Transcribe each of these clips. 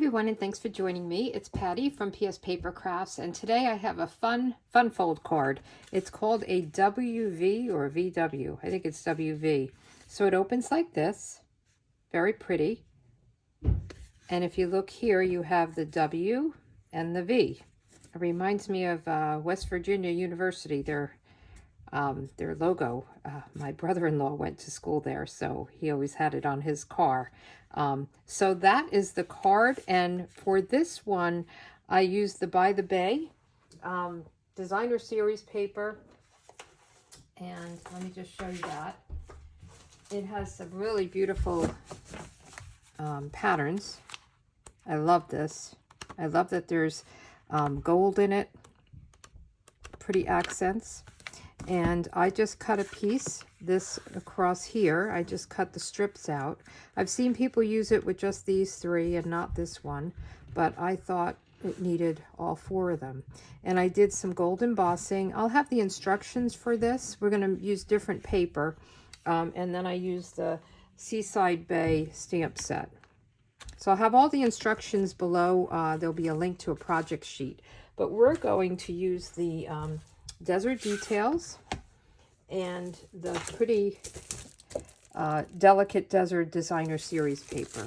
everyone, and thanks for joining me. It's Patty from pspapercrafts, and today I have a fun fold card. It's called a WV or VW. I think it's WV. So it opens like this, very pretty. And if you look here, you have the W and the V. It reminds me of West Virginia University, their logo. My brother-in-law went to school there, so he always had it on his car. So that is the card, and for this one I used the By the Bay designer series paper, and let me just show you that. It has some really beautiful patterns. I love this. I love that there's gold in it, pretty accents. And I just cut a piece, this across here. I just cut the strips out. I've seen people use it with just these three and not this one, but I thought it needed all four of them. And I did some gold embossing. I'll have the instructions for this. We're going to use different paper. And then I used the Seaside Bay stamp set. So I'll have all the instructions below. There'll be a link to a project sheet. But we're going to use the Desert Details and the pretty delicate Desert Designer Series paper.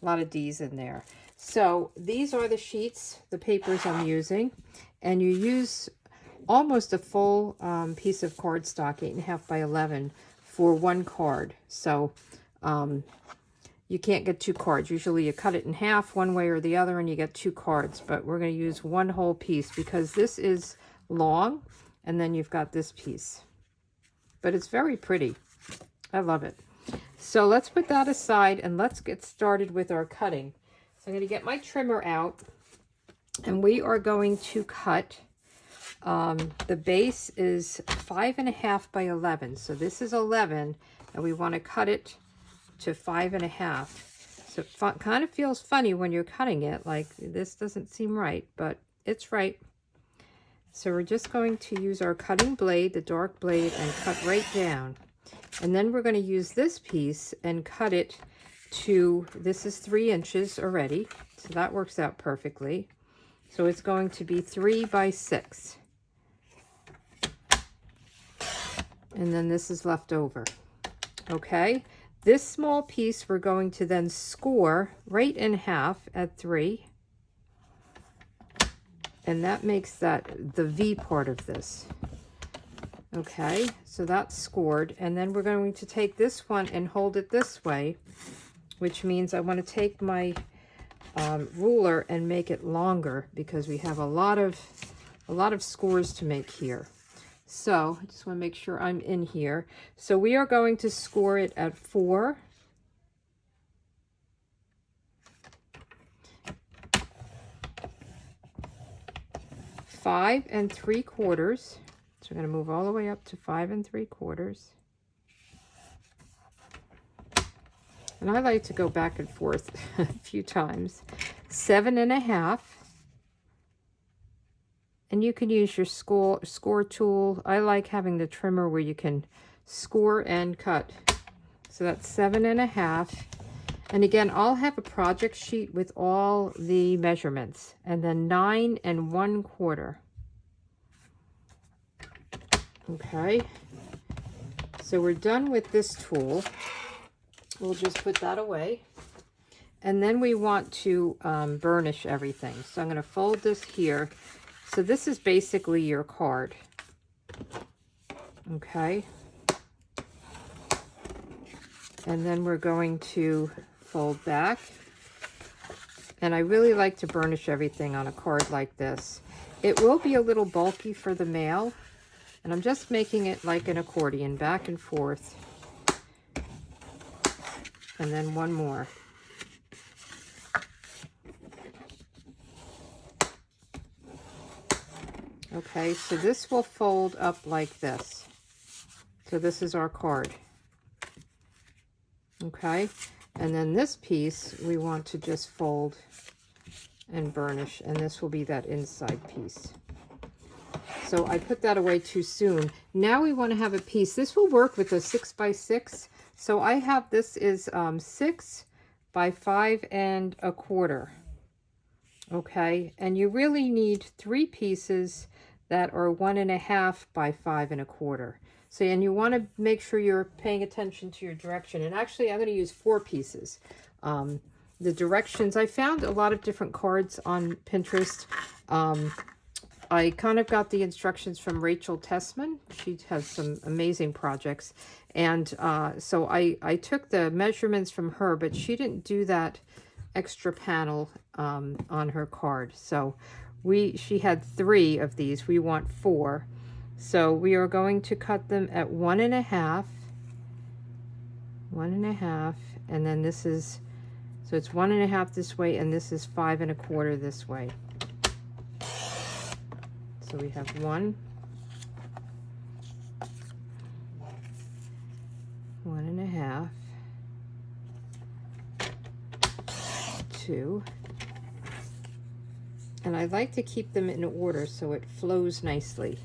A lot of D's in there. So these are the sheets, the papers I'm using, and you use almost a full piece of cardstock, 8.5 by 11, for one card. So you can't get two cards. Usually you cut it in half one way or the other and you get two cards, but we're going to use one whole piece because this is long, and then you've got this piece, but it's very pretty. I love it. So let's put that aside and let's get started with our cutting. So I'm going to get my trimmer out, and we are going to cut. The base is 5.5 by 11, so this is 11, and we want to cut it to 5.5. So it kind of feels funny when you're cutting it, like this doesn't seem right, but it's right. So we're just going to use our cutting blade, the dark blade, and cut right down. And then we're going to use this piece and cut it to, this is 3 inches already, so that works out perfectly. So it's going to be 3 by 6. And then this is left over. Okay, this small piece we're going to then score right in half at 3. And that makes that the V part of this. Okay, so that's scored. And then we're going to take this one and hold it this way, which means I want to take my ruler and make it longer because we have a lot of scores to make here. So I just want to make sure I'm in here. So we are going to score it at 4. 5 3/4. So we're going to move all the way up to 5 3/4. And I like to go back and forth a few times. 7.5. And you can use your score tool. I like having the trimmer where you can score and cut. So that's 7.5. And again, I'll have a project sheet with all the measurements. And then 9 1/4. Okay. So we're done with this tool. We'll just put that away. And then we want to burnish everything. So I'm going to fold this here. So this is basically your card. Okay. And then we're going to fold back. And I really like to burnish everything on a card like this. It will be a little bulky for the mail, and I'm just making it like an accordion, back and forth. And then one more. Okay, so this will fold up like this. So this is our card. Okay, and then this piece we want to just fold and burnish, and this will be that inside piece. So I put that away too soon. Now we want to have a piece. This will work with a 6 by 6. So I have, this is 6 by 5 1/4. Okay, and you really need 3 pieces that are 1 1/2 by 5 1/4. So, and you want to make sure you're paying attention to your direction. And actually, I'm going to use 4 pieces. The directions, I found a lot of different cards on Pinterest. I kind of got the instructions from Rachel Tessman. She has some amazing projects. And so I took the measurements from her, but she didn't do that extra panel on her card. So she had 3 of these. We want 4. So we are going to cut them at 1 1/2, 1 1/2, and then this is, so it's 1 1/2 this way, and this is 5 1/4 this way. So we have 1, 1 1/2, 2, and I like to keep them in order so it flows nicely.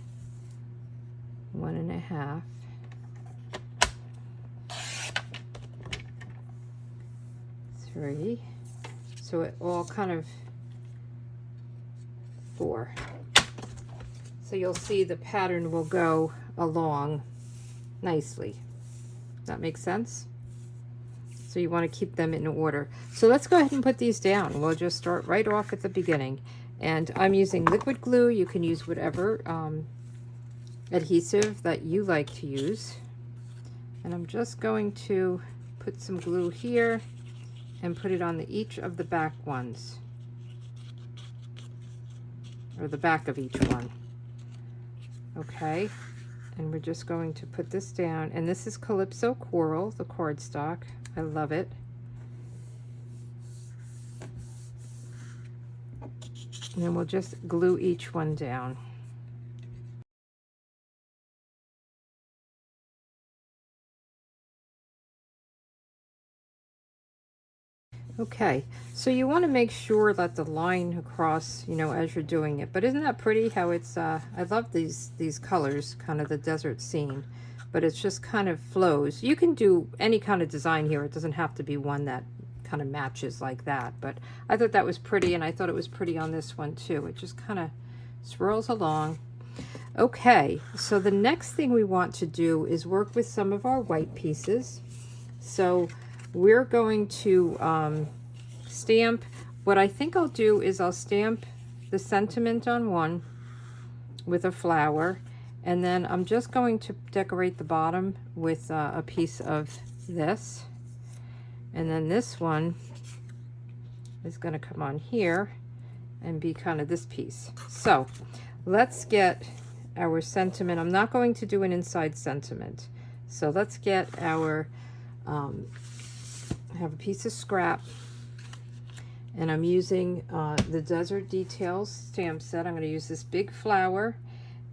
1 1/2, 3, so it all kind of 4. So you'll see the pattern will go along nicely. That makes sense? So you want to keep them in order. So let's go ahead and put these down. We'll just start right off at the beginning. And I'm using liquid glue. You can use whatever adhesive that you like to use. And I'm just going to put some glue here and put it on each of the back ones, or the back of each one. Okay, and we're just going to put this down, and this is Calypso Coral, the cardstock. I love it. And then we'll just glue each one down. Okay, so you want to make sure that the line across, you know, as you're doing it. But isn't that pretty how it's, I love these colors, kind of the desert scene, but it's just kind of flows. You can do any kind of design here. It doesn't have to be one that kind of matches like that, but I thought that was pretty, and I thought it was pretty on this one too. It just kind of swirls along. Okay, so the next thing we want to do is work with some of our white pieces. So we're going to stamp. What I think I'll do is I'll stamp the sentiment on one with a flower, and then I'm just going to decorate the bottom with a piece of this, and then this one is going to come on here and be kind of this piece. So let's get our sentiment. I'm not going to do an inside sentiment, so let's get our I have a piece of scrap, and I'm using the Desert Details stamp set. I'm going to use this big flower,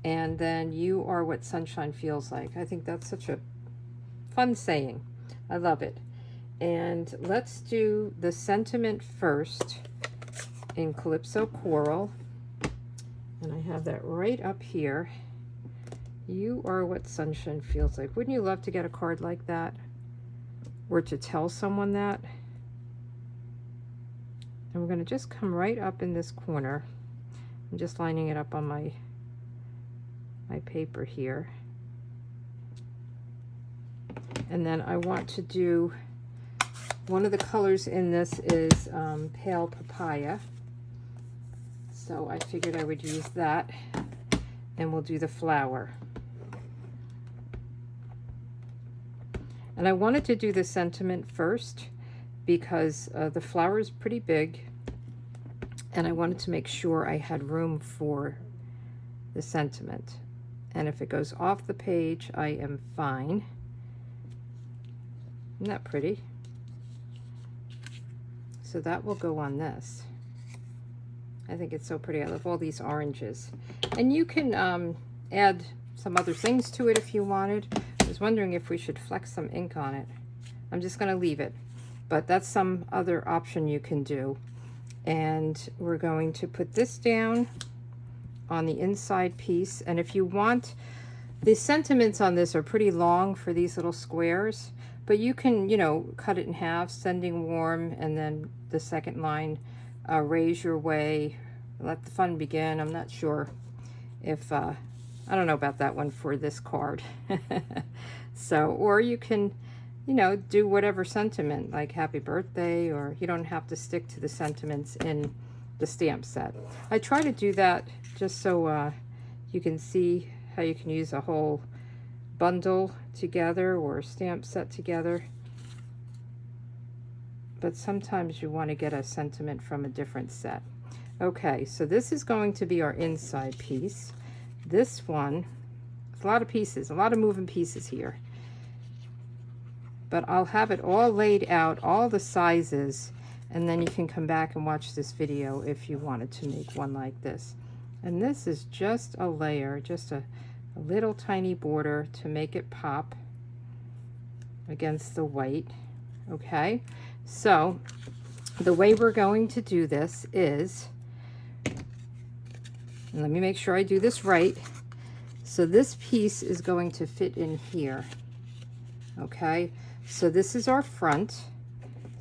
and then "You are what sunshine feels like." I think that's such a fun saying. I love it. And let's do the sentiment first in Calypso Coral, and I have that right up here. You are what sunshine feels like. Wouldn't you love to get a card like that? Or to tell someone that? And we're going to just come right up in this corner. I'm just lining it up on my paper here. And then I want to do, one of the colors in this is Pale Papaya. So I figured I would use that, and we'll do the flower. And I wanted to do the sentiment first because the flower is pretty big, and I wanted to make sure I had room for the sentiment. And if it goes off the page, I am fine. Isn't that pretty? So that will go on this. I think it's so pretty. I love all these oranges. And you can add some other things to it if you wanted. I was wondering if we should flex some ink on it. I'm just going to leave it, but that's some other option you can do. And we're going to put this down on the inside piece. And if you want, the sentiments on this are pretty long for these little squares, but but you can, you know, cut it in half, sending warm, and then the second line, raise your way, let the fun begin. I'm not sure if, I don't know about that one for this card. So, or you can, you know, do whatever sentiment, like happy birthday, or you don't have to stick to the sentiments in the stamp set. I try to do that just so you can see how you can use a whole bundle together or stamp set together. But sometimes you want to get a sentiment from a different set. Okay, so this is going to be our inside piece. This one, a lot of pieces, a lot of moving pieces here. But I'll have it all laid out, all the sizes, and then you can come back and watch this video if you wanted to make one like this. And this is just a layer, just a little tiny border to make it pop against the white. Okay, so the way we're going to do this is, and let me make sure I do this right. So this piece is going to fit in here. Okay, so this is our front.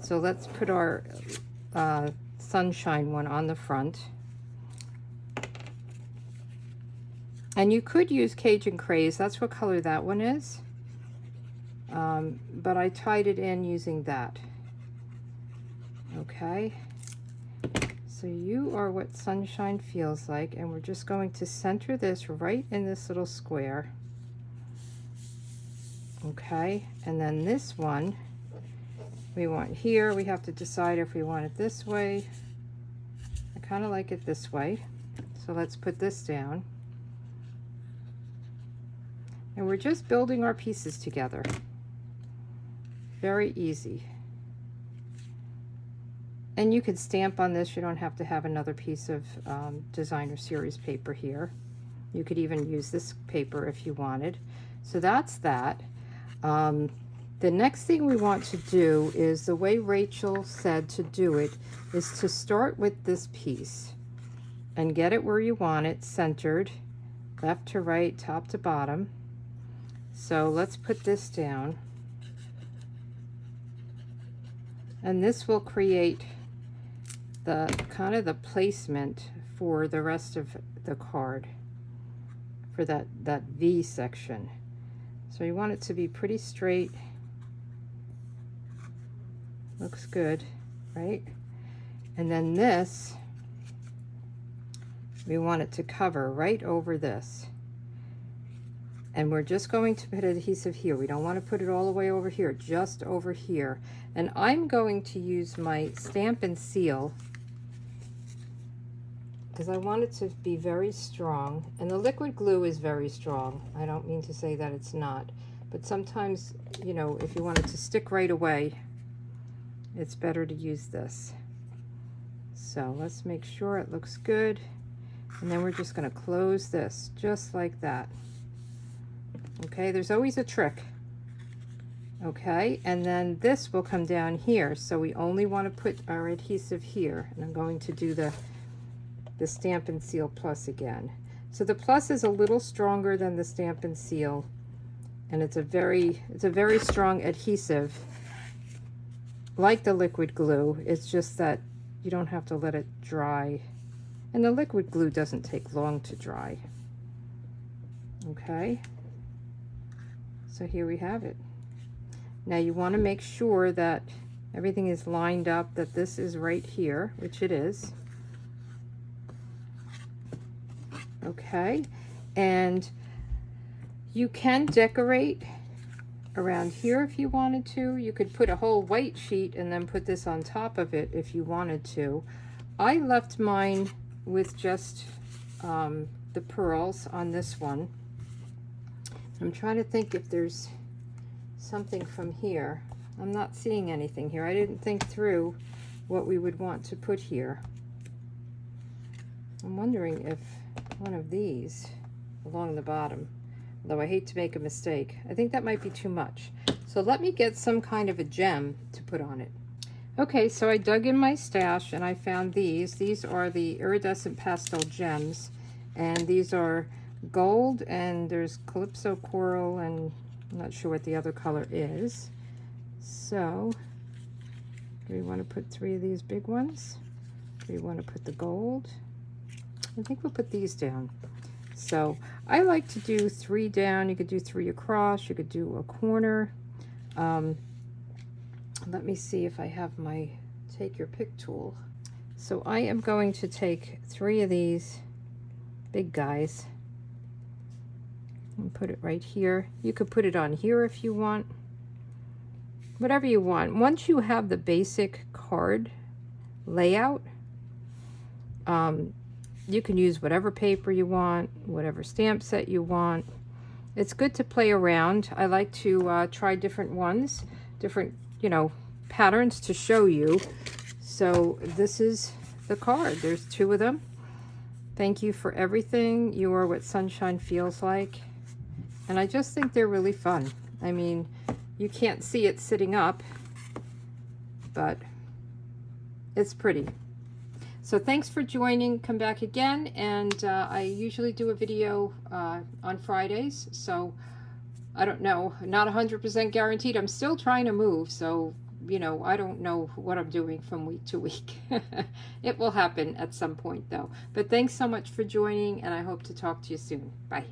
So let's put our sunshine one on the front. And you could use Cajun Craze. That's what color that one is. But I tied it in using that. Okay. So you are what sunshine feels like, and we're just going to center this right in this little square. Okay, and then this one we want here. We have to decide if we want it this way. I kind of like it this way. So let's put this down. And we're just building our pieces together. Very easy. And you could stamp on this. You don't have to have another piece of designer series paper here. You could even use this paper if you wanted. So that's that. The next thing we want to do is, the way Rachel said to do it, is to start with this piece and get it where you want it, centered, left to right, top to bottom. So let's put this down. And this will create the kind of the placement for the rest of the card, for that V section. So you want it to be pretty straight. Looks good, right? And then this, we want it to cover right over this. And we're just going to put adhesive here. We don't want to put it all the way over here, just over here. And I'm going to use my stamp and seal because I want it to be very strong. And the liquid glue is very strong. I don't mean to say that it's not. But sometimes, you know, if you want it to stick right away, it's better to use this. So let's make sure it looks good. And then we're just going to close this just like that. Okay, there's always a trick. Okay, and then this will come down here. So we only want to put our adhesive here. And I'm going to do the Stamp and Seal Plus again. So the Plus is a little stronger than the Stamp and Seal. And it's a very strong adhesive, like the liquid glue. It's just that you don't have to let it dry. And the liquid glue doesn't take long to dry. Okay. So here we have it. Now you want to make sure that everything is lined up, that this is right here, which it is. Okay, and you can decorate around here if you wanted to. You could put a whole white sheet and then put this on top of it if you wanted to. I left mine with just the pearls on this one. I'm trying to think if there's something from here. I'm not seeing anything here. I didn't think through what we would want to put here. I'm wondering if one of these along the bottom, although I hate to make a mistake. I think that might be too much. So let me get some kind of a gem to put on it. Okay, so I dug in my stash and I found these. These are the iridescent pastel gems, and these are gold, and there's Calypso Coral, and I'm not sure what the other color is. So, do we want to put 3 of these big ones? Do we want to put the gold? I think we'll put these down. So, I like to do 3 down. You could do 3 across. You could do a corner. Let me see if I have my take your pick tool. So, I am going to take 3 of these big guys and put it right here. You could put it on here if you want. Whatever you want. Once you have the basic card layout, you can use whatever paper you want, whatever stamp set you want. It's good to play around. I like to try different ones, different, patterns to show you. So this is the card. There's 2 of them. Thank you for everything. You are what sunshine feels like. And I just think they're really fun. I mean, you can't see it sitting up, but it's pretty. So thanks for joining. Come back again. And I usually do a video on Fridays. So I don't know, not 100% guaranteed. I'm still trying to move. So, I don't know what I'm doing from week to week. It will happen at some point though. But thanks so much for joining, and I hope to talk to you soon. Bye.